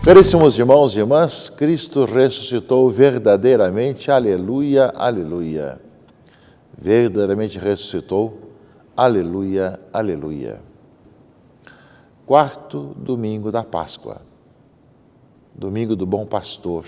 Caríssimos irmãos e irmãs, Cristo ressuscitou verdadeiramente, aleluia, aleluia. Verdadeiramente ressuscitou, aleluia, aleluia. Quarto domingo da Páscoa, domingo do Bom Pastor.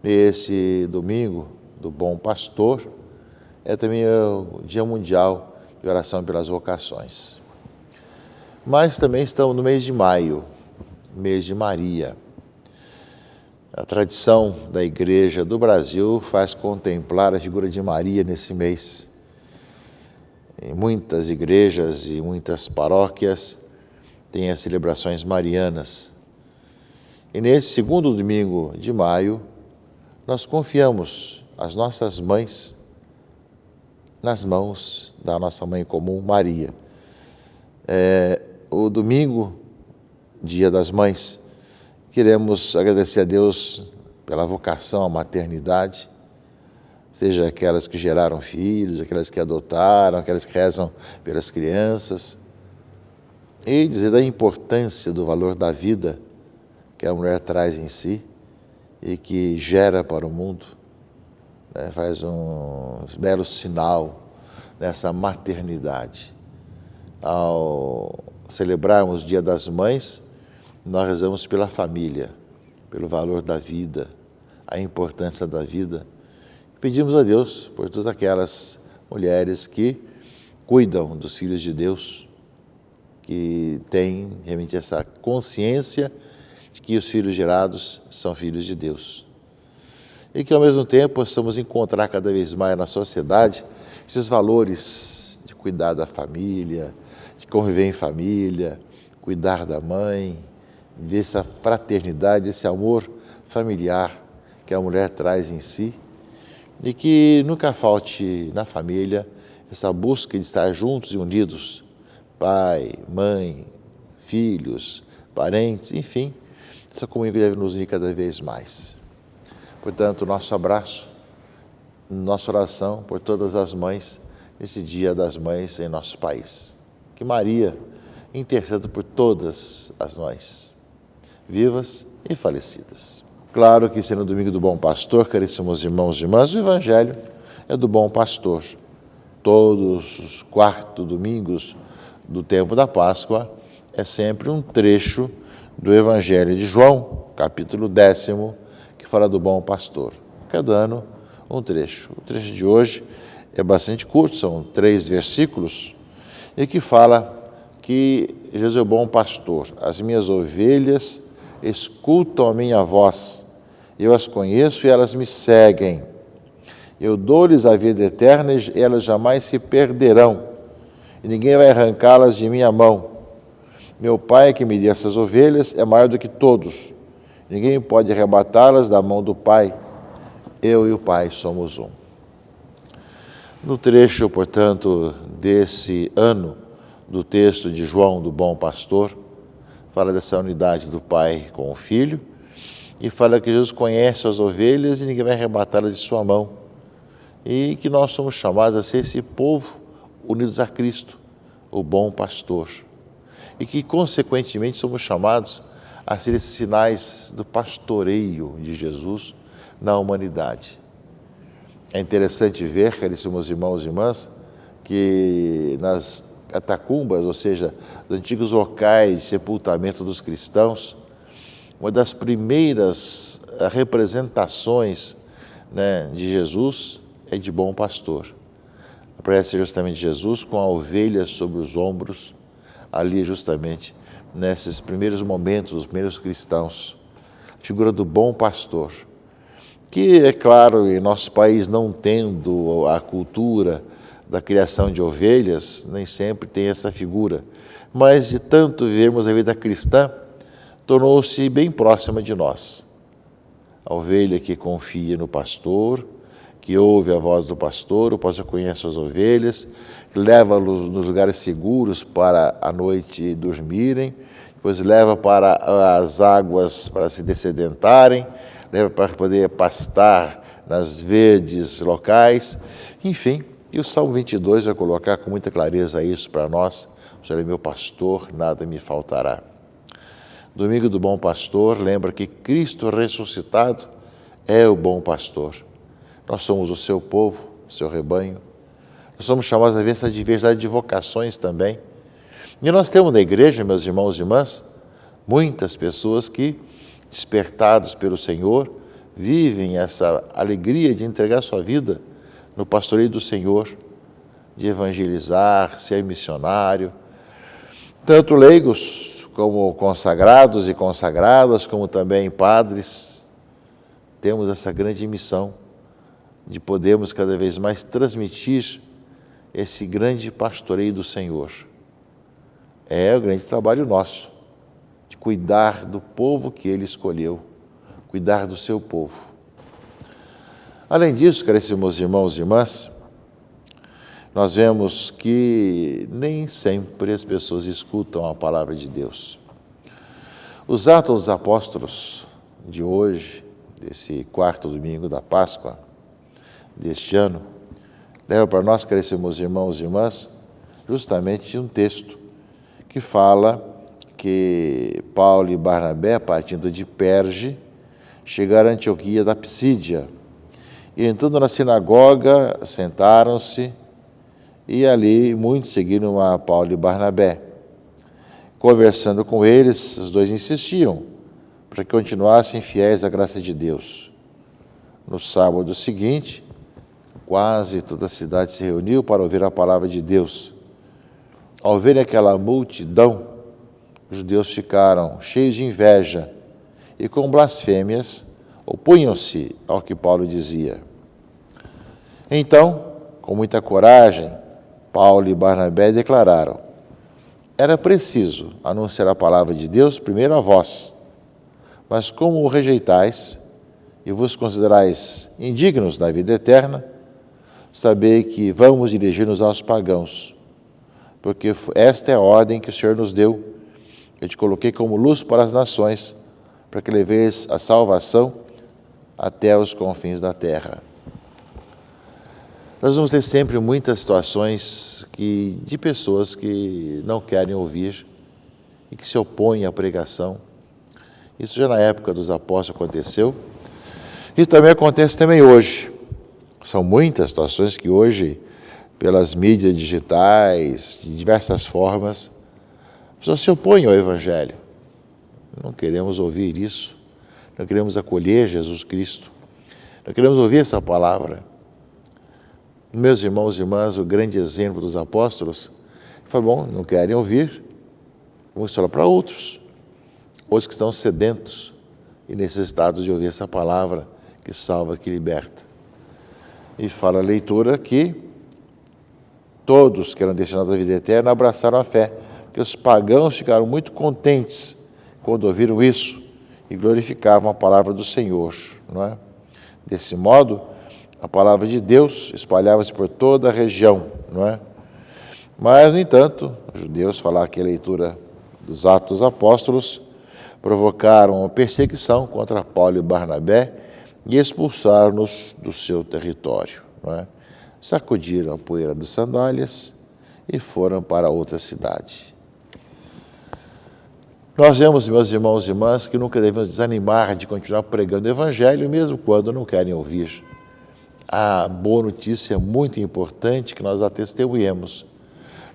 Esse domingo do Bom Pastor é também o Dia Mundial de Oração pelas Vocações. Mas também estamos no mês de maio, mês de Maria. A tradição da Igreja do Brasil faz contemplar a figura de Maria nesse mês. Em muitas igrejas e muitas paróquias tem as celebrações marianas. E nesse segundo domingo de maio, nós confiamos as nossas mães nas mãos da nossa mãe comum, Maria. O domingo, Dia das Mães, queremos agradecer a Deus pela vocação à maternidade, seja aquelas que geraram filhos, aquelas que adotaram, aquelas que rezam pelas crianças, e dizer da importância do valor da vida que a mulher traz em si e que gera para o mundo, né? Faz um belo sinal nessa maternidade. Ao celebrarmos o Dia das Mães, nós rezamos pela família, pelo valor da vida, a importância da vida. Pedimos a Deus por todas aquelas mulheres que cuidam dos filhos de Deus, que têm realmente essa consciência de que os filhos gerados são filhos de Deus. E que ao mesmo tempo possamos encontrar cada vez mais na sociedade esses valores de cuidar da família, de conviver em família, cuidar da mãe, dessa fraternidade, desse amor familiar que a mulher traz em si, e que nunca falte na família essa busca de estar juntos e unidos, pai, mãe, filhos, parentes, enfim, essa comunhão que deve nos unir cada vez mais. Portanto, nosso abraço, nossa oração por todas as mães nesse Dia das Mães em nosso país. Que Maria interceda por todas as mães, vivas e falecidas. Claro que sendo o domingo do Bom Pastor, caríssimos irmãos e irmãs, o Evangelho é do Bom Pastor. Todos os quartos domingos do tempo da Páscoa é sempre um trecho do Evangelho de João, capítulo 10º, que fala do Bom Pastor. Cada ano um trecho. O trecho de hoje é bastante curto, são 3 versículos, e que fala que Jesus é o bom pastor. As minhas ovelhas escutam a minha voz, eu as conheço e elas me seguem. Eu dou-lhes a vida eterna e elas jamais se perderão, e ninguém vai arrancá-las de minha mão. Meu Pai que me deu essas ovelhas é maior do que todos. Ninguém pode arrebatá-las da mão do Pai. Eu e o Pai somos um. No trecho, portanto, desse ano, do texto de João, do Bom Pastor, fala dessa unidade do Pai com o Filho e fala que Jesus conhece as ovelhas e ninguém vai arrebatá-las de sua mão. E que nós somos chamados a ser esse povo unidos a Cristo, o Bom Pastor. E que, consequentemente, somos chamados a ser esses sinais do pastoreio de Jesus na humanidade. É interessante ver, caríssimos irmãos e irmãs, que nas catacumbas, ou seja, os antigos locais de sepultamento dos cristãos, uma das primeiras representações, né, de Jesus é de Bom Pastor. Aparece justamente Jesus com a ovelha sobre os ombros, ali justamente nesses primeiros momentos, os primeiros cristãos, a figura do Bom Pastor, que é claro, em nosso país não tendo a cultura da criação de ovelhas, nem sempre tem essa figura, mas de tanto vivermos a vida cristã, tornou-se bem próxima de nós. A ovelha que confia no pastor, que ouve a voz do pastor, o pastor conhece as ovelhas, leva-los nos lugares seguros para a noite dormirem, depois leva para as águas para se dessedentarem, leva para poder pastar nas verdes locais, enfim. E o Salmo 22 vai colocar com muita clareza isso para nós: o Senhor é meu pastor, nada me faltará. Domingo do Bom Pastor lembra que Cristo ressuscitado é o bom pastor. Nós somos o seu povo, o seu rebanho. Nós somos chamados a ver essa diversidade de vocações também. E nós temos na igreja, meus irmãos e irmãs, muitas pessoas que, despertados pelo Senhor, vivem essa alegria de entregar sua vida no pastoreio do Senhor, de evangelizar, ser missionário. Tanto leigos como consagrados e consagradas, como também padres, temos essa grande missão de podermos cada vez mais transmitir esse grande pastoreio do Senhor. É o grande trabalho nosso, de cuidar do povo que Ele escolheu, cuidar do seu povo. Além disso, caríssimos irmãos e irmãs, nós vemos que nem sempre as pessoas escutam a palavra de Deus. Os Atos dos Apóstolos de hoje, desse quarto domingo da Páscoa deste ano, leva para nós, caríssimos irmãos e irmãs, justamente um texto que fala que Paulo e Barnabé, partindo de Perge, chegaram a Antioquia da Psídia, e entrando na sinagoga, sentaram-se, e ali muitos seguiram a Paulo e Barnabé. Conversando com eles, os dois insistiam para que continuassem fiéis à graça de Deus. No sábado seguinte, quase toda a cidade se reuniu para ouvir a palavra de Deus. Ao verem aquela multidão, os judeus ficaram cheios de inveja e com blasfêmias opunham-se ao que Paulo dizia. Então, com muita coragem, Paulo e Barnabé declararam: era preciso anunciar a palavra de Deus primeiro a vós, mas como o rejeitais e vos considerais indignos da vida eterna, sabei que vamos dirigir-nos aos pagãos, porque esta é a ordem que o Senhor nos deu. Eu te coloquei como luz para as nações, para que leveis a salvação até os confins da terra. Nós vamos ter sempre muitas situações de pessoas que não querem ouvir e que se opõem à pregação. Isso já na época dos apóstolos aconteceu e também acontece também hoje. São muitas situações que hoje, pelas mídias digitais, de diversas formas, as pessoas se opõem ao Evangelho. Não queremos ouvir isso, não queremos acolher Jesus Cristo, não queremos ouvir essa palavra. Meus irmãos e irmãs, o grande exemplo dos apóstolos, foi bom, não querem ouvir, vamos falar para outros que estão sedentos e necessitados de ouvir essa palavra que salva, que liberta. E fala a leitura que todos que eram destinados à vida eterna abraçaram a fé, porque os pagãos ficaram muito contentes quando ouviram isso e glorificavam a palavra do Senhor, não é? Desse modo, a palavra de Deus espalhava-se por toda a região, não é? Mas, no entanto, os judeus, falar aqui a leitura dos Atos dos Apóstolos, provocaram uma perseguição contra Paulo e Barnabé e expulsaram-nos do seu território, não é? Sacudiram a poeira das sandálias e foram para outra cidade. Nós vemos, meus irmãos e irmãs, que nunca devemos desanimar de continuar pregando o Evangelho, mesmo quando não querem ouvir. A boa notícia é muito importante que nós a testemunhemos.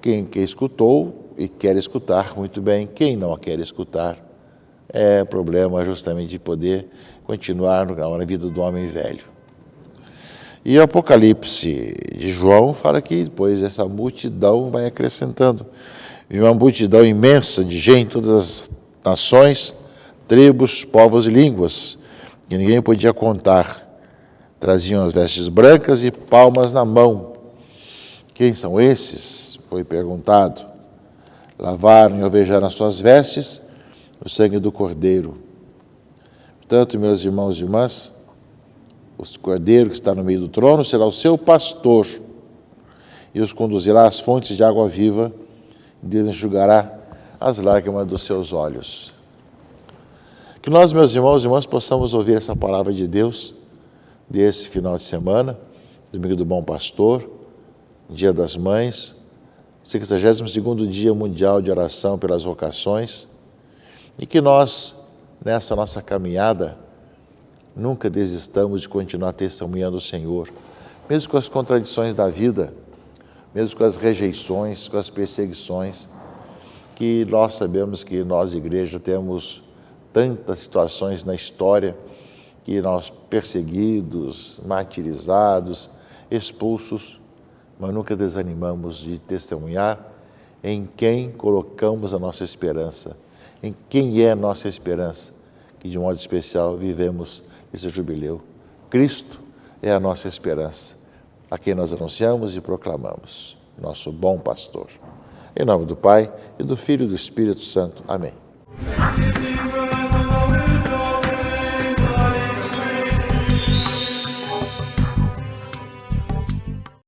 Quem escutou e quer escutar, muito bem. Quem não a quer escutar, é problema justamente de poder continuar na vida do homem velho. E o Apocalipse de João fala que depois essa multidão vai acrescentando. E uma multidão imensa de gente, todas as nações, tribos, povos e línguas, que ninguém podia contar. Traziam as vestes brancas e palmas na mão. Quem são esses? Foi perguntado. Lavaram e alvejaram as suas vestes no sangue do Cordeiro. Portanto, meus irmãos e irmãs, o Cordeiro que está no meio do trono será o seu pastor e os conduzirá às fontes de água viva e desenxugará as lágrimas dos seus olhos. Que nós, meus irmãos e irmãs, possamos ouvir essa palavra de Deus desse final de semana, Domingo do Bom Pastor, Dia das Mães, 62º Dia Mundial de Oração pelas Vocações, e que nós, nessa nossa caminhada, nunca desistamos de continuar testemunhando o Senhor, mesmo com as contradições da vida, mesmo com as rejeições, com as perseguições, que nós sabemos que nós, igreja, temos tantas situações na história que nós perseguidos, martirizados, expulsos, mas nunca desanimamos de testemunhar em quem colocamos a nossa esperança, em quem é a nossa esperança, que de modo especial vivemos esse jubileu. Cristo é a nossa esperança, a quem nós anunciamos e proclamamos, nosso bom pastor. Em nome do Pai, e do Filho e do Espírito Santo. Amém.